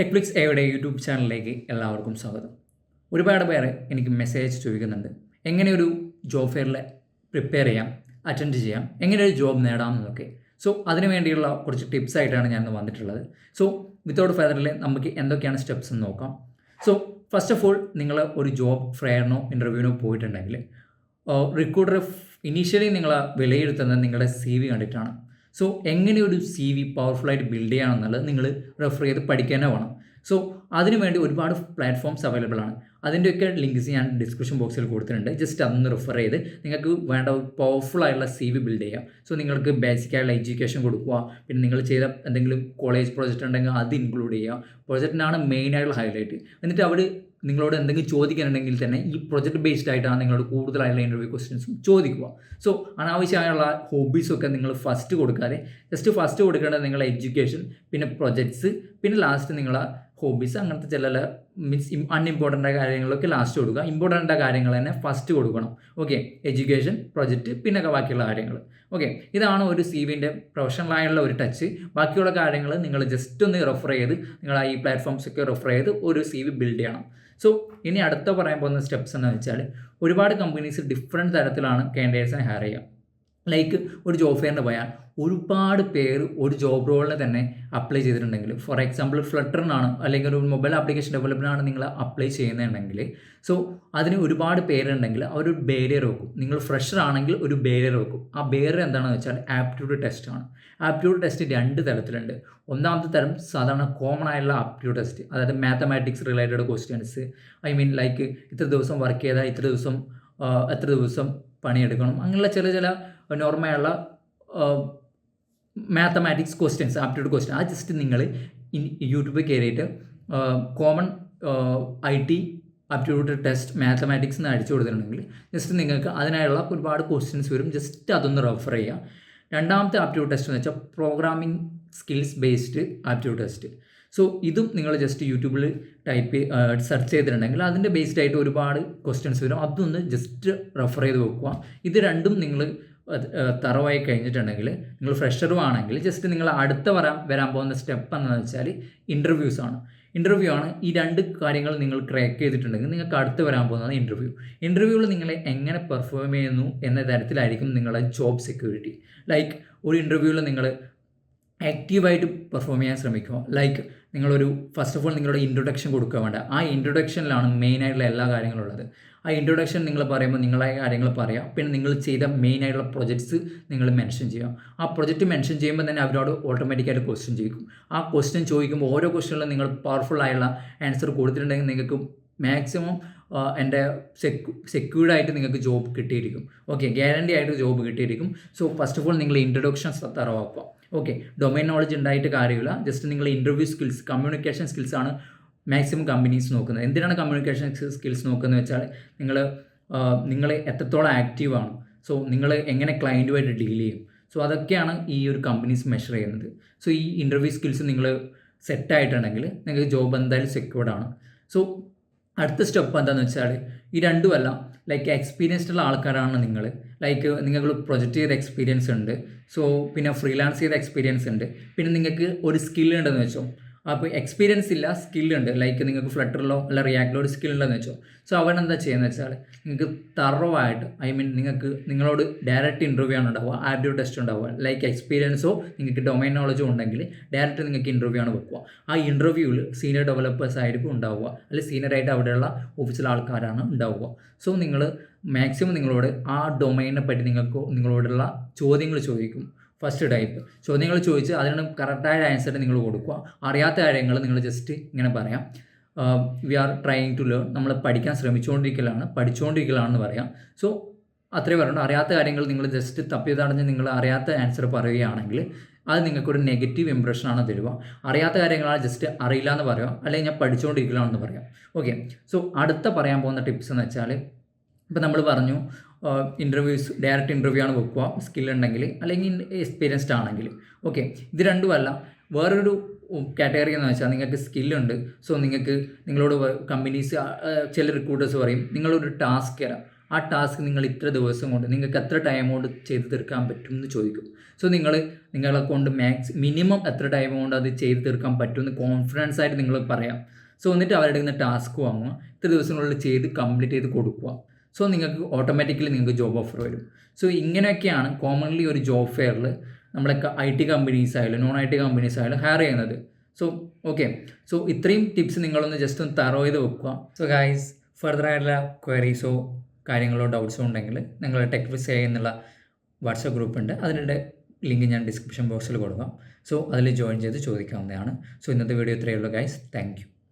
ടെക്ഫ്ലിക്സ് എയുടെ യൂട്യൂബ് ചാനലിലേക്ക് എല്ലാവർക്കും സ്വാഗതം. ഒരുപാട് പേര് എനിക്ക് മെസ്സേജ് ചോദിക്കുന്നുണ്ട്, എങ്ങനെ ഒരു ജോബ് ഫെയറിൽ പ്രിപ്പയർ ചെയ്യാം, അറ്റൻഡ് ചെയ്യാം, എങ്ങനെ ഒരു ജോബ് നേടാം എന്നൊക്കെ. സോ അതിനു വേണ്ടിയുള്ള കുറച്ച് ടിപ്സ് ആയിട്ടാണ് ഞാൻ വന്നിട്ടുള്ളത്. സോ വിത്തൗട്ട് ഫെയറിൽ നമുക്ക് എന്തൊക്കെയാണ് സ്റ്റെപ്സ് എന്ന് നോക്കാം. സോ ഫസ്റ്റ് ഓഫ് ഓൾ, നിങ്ങൾ ഒരു ജോബ് ഫെയറിനോ ഇൻ്റർവ്യൂവിനോ പോയിട്ടുണ്ടെങ്കിൽ റിക്രൂട്ടർ ഇനീഷ്യലി നിങ്ങളെ വിലയിരുത്തുന്നത് നിങ്ങളുടെ CV കണ്ടിട്ടാണ്. സോ എങ്ങനെ ഒരു CV പവർഫുള്ളായിട്ട് ബിൽഡ് ചെയ്യാമെന്നുള്ളത് നിങ്ങൾ റെഫർ ചെയ്ത് പഠിക്കാനേ വേണം. സോ അതിനുവേണ്ടി ഒരുപാട് പ്ലാറ്റ്ഫോംസ് അവൈലബിൾ ആണ്. അതിൻ്റെയൊക്കെ ലിങ്ക്സ് ഞാൻ ഡിസ്ക്രിപ്ഷൻ ബോക്സിൽ കൊടുത്തിട്ടുണ്ട്. ജസ്റ്റ് അതൊന്ന് റെഫർ ചെയ്ത് നിങ്ങൾക്ക് വേണ്ട പവർഫുൾ ആയിട്ടുള്ള CV ബിൽഡ് ചെയ്യാം. സോ നിങ്ങൾക്ക് ബേസിക് ആയിട്ടുള്ള എഡ്യൂക്കേഷൻ കൊടുക്കുക, പിന്നെ നിങ്ങൾ ചെയ്ത എന്തെങ്കിലും കോളേജ് പ്രോജക്റ്റ് ഉണ്ടെങ്കിൽ അത് ഇൻക്ലൂഡ് ചെയ്യുക. പ്രോജക്റ്റിനാണ് മെയിൻ ആയിട്ടുള്ള ഹൈലൈറ്റ്. എന്നിട്ട് അവർ നിങ്ങളോട് എന്തെങ്കിലും ചോദിക്കാനുണ്ടെങ്കിൽ തന്നെ ഈ പ്രൊജക്റ്റ് ബേസ്ഡ് ആയിട്ടാണ് നിങ്ങളോട് കൂടുതലായിട്ടുള്ള ഇൻ്റർവ്യൂ ക്വസ്റ്റ്യൻസും ചോദിക്കുക. സോ അനാവശ്യമായുള്ള ഹോബീസൊക്കെ നിങ്ങൾ ഫസ്റ്റ് കൊടുക്കാതെ ജസ്റ്റ് ഫസ്റ്റ് കൊടുക്കേണ്ടത് നിങ്ങളുടെ എഡ്യൂക്കേഷൻ, പിന്നെ പ്രൊജക്ട്സ്, പിന്നെ ലാസ്റ്റ് നിങ്ങളെ ഹോബീസ്, അങ്ങനത്തെ ചില മീൻസ് അൺഇമ്പോർട്ടൻ്റ് കാര്യങ്ങളൊക്കെ ലാസ്റ്റ് കൊടുക്കുക. ഇമ്പോർട്ടൻ്റ് കാര്യങ്ങൾ തന്നെ ഫസ്റ്റ് കൊടുക്കണം. ഓക്കെ, എഡ്യൂക്കേഷൻ, പ്രൊജക്റ്റ്, പിന്നെ ബാക്കിയുള്ള കാര്യങ്ങൾ. ഓക്കെ, ഇതാണ് ഒരു CVൻ്റെ പ്രൊഫഷണലായുള്ള ഒരു ടച്ച്. ബാക്കിയുള്ള കാര്യങ്ങൾ നിങ്ങൾ ജസ്റ്റ് ഒന്ന് റെഫർ ചെയ്ത് നിങ്ങൾ ഈ പ്ലാറ്റ്ഫോംസൊക്കെ റെഫർ ചെയ്ത് ഒരു CV ബിൽഡ് ചെയ്യണം. സോ ഇനി അടുത്ത പറയാൻ പോകുന്ന സ്റ്റെപ്സ് എന്ന് വെച്ചാൽ, ഒരുപാട് കമ്പനീസ് ഡിഫറെൻറ്റ് തരത്തിലാണ് കാൻഡിഡേറ്റ്സിനെ ഹയർ ചെയ്യുക. ലൈക്ക് ഒരു ജോബ് ഫെയറിന് പോയാൽ ഒരുപാട് പേര് ഒരു ജോബ് റോളിന് തന്നെ അപ്ലൈ ചെയ്തിട്ടുണ്ടെങ്കിൽ, ഫോർ എക്സാമ്പിൾ ഫ്ലട്ടറിനാണ് അല്ലെങ്കിൽ ഒരു മൊബൈൽ ആപ്ലിക്കേഷൻ ഡെവലപ്മെൻറ്റാണ് നിങ്ങൾ അപ്ലൈ ചെയ്യുന്നുണ്ടെങ്കിൽ, സോ അതിന് ഒരുപാട് പേരുണ്ടെങ്കിൽ അവരൊരു ബാരിയർ വെക്കും. നിങ്ങൾ ഫ്രഷർ ആണെങ്കിൽ ഒരു ബാരിയർ വെക്കും. ആ ബാരിയർ എന്താണെന്ന് വെച്ചാൽ ആപ്റ്റ്യൂഡ് ടെസ്റ്റാണ്. ആപ്റ്റ്യൂഡ് ടെസ്റ്റ് 2 തരത്തിലുണ്ട്. ഒന്നാമത്തെ തരം സാധാരണ കോമൺ ആയിട്ടുള്ള ആപ്റ്റ്യൂഡ് ടെസ്റ്റ്, അതായത് mathematics related questions. I mean like ഇത്ര ദിവസം വർക്ക് ചെയ്താൽ എത്ര ദിവസം പണിയെടുക്കണം, അങ്ങനെയുള്ള ചില നോർമലുള്ള മാത്തമാറ്റിക്സ് ക്വസ്റ്റ്യൻസ്, ആപ്റ്റ്യൂഡ് ക്വസ്റ്റ്യൻ. ആ ജസ്റ്റ് നിങ്ങൾ യൂട്യൂബിൽ കയറിയിട്ട് common IT aptitude test mathematics എന്ന് അടിച്ചു കൊടുത്തിട്ടുണ്ടെങ്കിൽ ജസ്റ്റ് നിങ്ങൾക്ക് അതിനായുള്ള ഒരുപാട് ക്വസ്റ്റ്യൻസ് വരും. ജസ്റ്റ് അതൊന്ന് റെഫർ ചെയ്യുക. രണ്ടാമത്തെ ആപ്റ്റ്യൂഡ് ടെസ്റ്റ് എന്ന് വെച്ചാൽ programming skills based aptitude test. So ഇതും നിങ്ങൾ ജസ്റ്റ് യൂട്യൂബിൽ സെർച്ച് ചെയ്തിട്ടുണ്ടെങ്കിൽ അതിൻ്റെ ബേസ്ഡ് ആയിട്ട് ഒരുപാട് ക്വസ്റ്റ്യൻസ് വരും. അതൊന്ന് ജസ്റ്റ് റെഫർ ചെയ്ത് വെക്കുക. ഇത് രണ്ടും നിങ്ങൾ തറവായി കഴിഞ്ഞിട്ടുണ്ടെങ്കിൽ, നിങ്ങൾ ഫ്രഷറും ആണെങ്കിൽ ജസ്റ്റ് നിങ്ങൾ അടുത്ത വരാൻ പോകുന്ന സ്റ്റെപ്പ് എന്താണെന്ന് വെച്ചാൽ ഇൻ്റർവ്യൂസ് ആണ്. ഇൻ്റർവ്യൂ ആണ്. ഈ 2 കാര്യങ്ങൾ നിങ്ങൾ ക്രാക്ക് ചെയ്തിട്ടുണ്ടെങ്കിൽ നിങ്ങൾക്ക് അടുത്ത് വരാൻ പോകുന്നത് ഇൻ്റർവ്യൂവിൽ നിങ്ങൾ എങ്ങനെ പെർഫോം ചെയ്യുന്നു എന്ന തരത്തിലായിരിക്കും നിങ്ങളുടെ ജോബ് സെക്യൂരിറ്റി. ലൈക്ക് ഒരു ഇൻ്റർവ്യൂവിൽ നിങ്ങൾ ആക്റ്റീവായിട്ട് പെർഫോം ചെയ്യാൻ ശ്രമിക്കുക. ലൈക്ക് നിങ്ങളൊരു ഫസ്റ്റ് ഓഫ് ഓൾ നിങ്ങളുടെ ഇൻട്രൊഡക്ഷൻ കൊടുക്കുക വേണ്ട. ആ ഇൻട്രൊഡക്ഷനിലാണ് മെയിനായിട്ടുള്ള എല്ലാ കാര്യങ്ങളും ഉള്ളത്. ആ ഇൻട്രൊഡക്ഷൻ നിങ്ങൾ പറയുമ്പോൾ നിങ്ങളെ കാര്യങ്ങൾ പറയാം. പിന്നെ നിങ്ങൾ ചെയ്ത മെയിനായിട്ടുള്ള പ്രൊജക്ട്സ് നിങ്ങൾ മെൻഷൻ ചെയ്യാം. ആ പ്രൊജക്റ്റ് മെൻഷൻ ചെയ്യുമ്പോൾ തന്നെ അവരോട് ഓട്ടോമാറ്റിക്കായിട്ട് ക്വസ്റ്റ്യൻ ചോദിക്കും. ആ ക്വസ്റ്റ്യൻ ചോദിക്കുമ്പോൾ ഓരോ ക്വസ്റ്റ്യനിലും നിങ്ങൾ പവർഫുൾ ആയുള്ള ആൻസർ കൊടുത്തിട്ടുണ്ടെങ്കിൽ നിങ്ങൾക്ക് മാക്സിമം എൻ്റെ സെക്യൂർഡായിട്ട് നിങ്ങൾക്ക് ജോബ് കിട്ടിയിരിക്കും. ഓക്കെ, ഗ്യാരണ്ടി ആയിട്ട് ജോബ് കിട്ടിയിരിക്കും. സോ ഫസ്റ്റ് ഓഫ് ഓൾ നിങ്ങൾ ഇൻട്രൊഡക്ഷൻസ് തറവാക്കുക. ഓക്കെ, ഡൊമൈൻ നോളജ് ഉണ്ടായിട്ട് കാര്യമില്ല. ജസ്റ്റ് നിങ്ങൾ ഇൻ്റർവ്യൂ സ്കിൽസ്, കമ്മ്യൂണിക്കേഷൻ സ്കിൽസാണ് മാക്സിമം കമ്പനീസ് നോക്കുന്നത്. എന്തിനാണ് കമ്മ്യൂണിക്കേഷൻ സ്കിൽസ് നോക്കുന്നത് വെച്ചാൽ നിങ്ങൾ എത്രത്തോളം ആക്റ്റീവാണ്, സോ നിങ്ങൾ എങ്ങനെ ക്ലയൻറ്റുമായിട്ട് ഡീൽ ചെയ്യും, സോ അതൊക്കെയാണ് ഈ ഒരു കമ്പനീസ് മെഷർ ചെയ്യുന്നത്. സോ ഈ ഇൻ്റർവ്യൂ സ്കിൽസ് നിങ്ങൾ സെറ്റായിട്ടുണ്ടെങ്കിൽ നിങ്ങൾക്ക് ജോബ് എന്തായാലും സെക്യൂർഡാണ്. സോ അടുത്ത സ്റ്റെപ്പ് എന്താണെന്ന് വെച്ചാൽ, ഈ രണ്ടുമല്ല, ലൈക്ക് എക്സ്പീരിയൻസ്ഡ് ഉള്ള ആൾക്കാരാണ് നിങ്ങൾ. ലൈക്ക് നിങ്ങൾ പ്രൊജക്റ്റ് ചെയ്ത എക്സ്പീരിയൻസ് ഉണ്ട്, സോ പിന്നെ ഫ്രീലാൻസ് ചെയ്ത എക്സ്പീരിയൻസ് ഉണ്ട്, പിന്നെ നിങ്ങൾക്ക് ഒരു സ്കിൽ ഉണ്ടെന്ന് വെച്ചോ. അപ്പോൾ എക്സ്പീരിയൻസ് ഇല്ല, സ്കില്ലുണ്ട്. ലൈക്ക് നിങ്ങൾക്ക് ഫ്ലട്ടറിലോ അല്ല റിയാക്റ്റിലോ ഒരു സ്കിൽ ഉണ്ടെന്ന് വെച്ചോ. സോ അവനെന്താ ചെയ്യുന്നത് വെച്ചാൽ നിങ്ങൾക്ക് തറവായിട്ട്, നിങ്ങളോട് ഡയറക്റ്റ് ഇൻ്റർവ്യൂ ആണ് ഉണ്ടാവുക, ആപ്റ്റ്യൂഡ് ടെസ്റ്റ് ഉണ്ടാവുക. ലൈക്ക് എക്സ്പീരിയൻസോ നിങ്ങൾക്ക് ഡൊമൈൻ നോളജോ ഉണ്ടെങ്കിൽ ഡയറക്റ്റ് നിങ്ങൾക്ക് ഇൻ്റർവ്യൂ ആണ് വെക്കുക. ആ ഇൻ്റർവ്യൂവിൽ സീനിയർ ഡെവലപ്പേഴ്സ് ആയിരിക്കും ഉണ്ടാവുക, അല്ലെങ്കിൽ സീനിയറായിട്ട് അവിടെയുള്ള ഓഫീസിലെ ആൾക്കാരാണ് ഉണ്ടാവുക. സോ നിങ്ങൾ മാക്സിമം നിങ്ങളോട് ആ ഡൊമൈനെ പറ്റി നിങ്ങളോടുള്ള ചോദ്യങ്ങൾ ചോദിക്കും. ഫസ്റ്റ് ടൈപ്പ് ചോദ്യങ്ങൾ ചോദിച്ച് അതിന് കറക്റ്റായ ആൻസർ നിങ്ങൾ കൊടുക്കുക. അറിയാത്ത കാര്യങ്ങൾ നിങ്ങൾ ജസ്റ്റ് ഇങ്ങനെ പറയാം, we are trying to learn, നമ്മൾ പഠിക്കാൻ പഠിച്ചുകൊണ്ടിരിക്കലാണെന്ന് പറയാം. സോ അത്രേ പറയുള്ളൂ. അറിയാത്ത കാര്യങ്ങൾ നിങ്ങൾ ജസ്റ്റ് തപ്പിയതടഞ്ഞ് നിങ്ങൾ അറിയാത്ത ആൻസർ പറയുകയാണെങ്കിൽ അത് നിങ്ങൾക്കൊരു നെഗറ്റീവ് ഇംപ്രഷനാണ് തരിക. അറിയാത്ത കാര്യങ്ങളാണ് ജസ്റ്റ് അറിയില്ല എന്ന് പറയാം, അല്ലെങ്കിൽ ഞാൻ പഠിച്ചുകൊണ്ടിരിക്കലാണെന്ന് പറയാം. ഓക്കെ, സോ അടുത്ത പറയാൻ പോകുന്ന ടിപ്സ് എന്ന് വെച്ചാൽ, ഇപ്പോൾ നമ്മൾ പറഞ്ഞു ഇൻ്റർവ്യൂസ് ഡയറക്റ്റ് ഇൻ്റർവ്യൂ ആണ് വെക്കുക, സ്കില്ലുണ്ടെങ്കിൽ അല്ലെങ്കിൽ എക്സ്പീരിയൻസ്ഡ് ആണെങ്കിൽ. ഓക്കെ, ഇത് രണ്ടുമല്ല, വേറൊരു കാറ്റഗറി എന്ന് വെച്ചാൽ നിങ്ങൾക്ക് സ്കില്ലുണ്ട്. സോ നിങ്ങളോട് കമ്പനീസ് ചില റിക്രൂട്ടേഴ്സ് പറയും നിങ്ങളൊരു ടാസ്ക് തരാം, ആ ടാസ്ക് നിങ്ങൾ ഇത്ര ദിവസം കൊണ്ട് നിങ്ങൾക്ക് എത്ര ടൈം കൊണ്ട് ചെയ്ത് തീർക്കാൻ പറ്റും എന്ന് ചോദിക്കും. സോ നിങ്ങളെ കൊണ്ട് മിനിമം എത്ര ടൈം കൊണ്ട് അത് ചെയ്ത് തീർക്കാൻ പറ്റുമെന്ന് കോൺഫിഡൻസ് ആയിട്ട് നിങ്ങൾ പറയാം. സോ എന്നിട്ട് അവരുടെ നിന്ന് ടാസ്ക് വാങ്ങുക, ഇത്ര ദിവസങ്ങളിൽ ചെയ്ത് കംപ്ലീറ്റ് ചെയ്ത് കൊടുക്കുക. സോ നിങ്ങൾക്ക് ഓട്ടോമാറ്റിക്കലി നിങ്ങൾക്ക് ജോബ് ഓഫർ വരും. സോ ഇങ്ങനെയൊക്കെയാണ് കോമൺലി ഒരു ജോബ് ഫെയറിൽ നമ്മളെ IT കമ്പനീസ് ആയാലും നോൺ IT കമ്പനീസ് ആയാലും ഹയർ ചെയ്യുന്നത്. സോ ഓക്കെ, സോ ഇത്രയും ടിപ്സ് നിങ്ങളൊന്ന് ജസ്റ്റ് ഒന്ന് തറോ ചെയ്ത് വെക്കുക. സോ ഗൈസ്, ഫർദർ ആയിട്ടുള്ള ക്വയറീസോ കാര്യങ്ങളോ ഡൗട്ട്സോ ഉണ്ടെങ്കിൽ നിങ്ങൾ Techflix AI എന്നുള്ള വാട്സപ്പ് ഗ്രൂപ്പ് ഉണ്ട്, അതിൻ്റെ ലിങ്ക് ഞാൻ ഡിസ്ക്രിപ്ഷൻ ബോക്സിൽ കൊടുക്കാം. സോ അതിൽ ജോയിൻ ചെയ്ത് ചോദിക്കാവുന്നതാണ്. സോ ഇന്നത്തെ വീഡിയോ ഇത്രയേ ഉള്ളൂ ഗൈസ്. Thank you.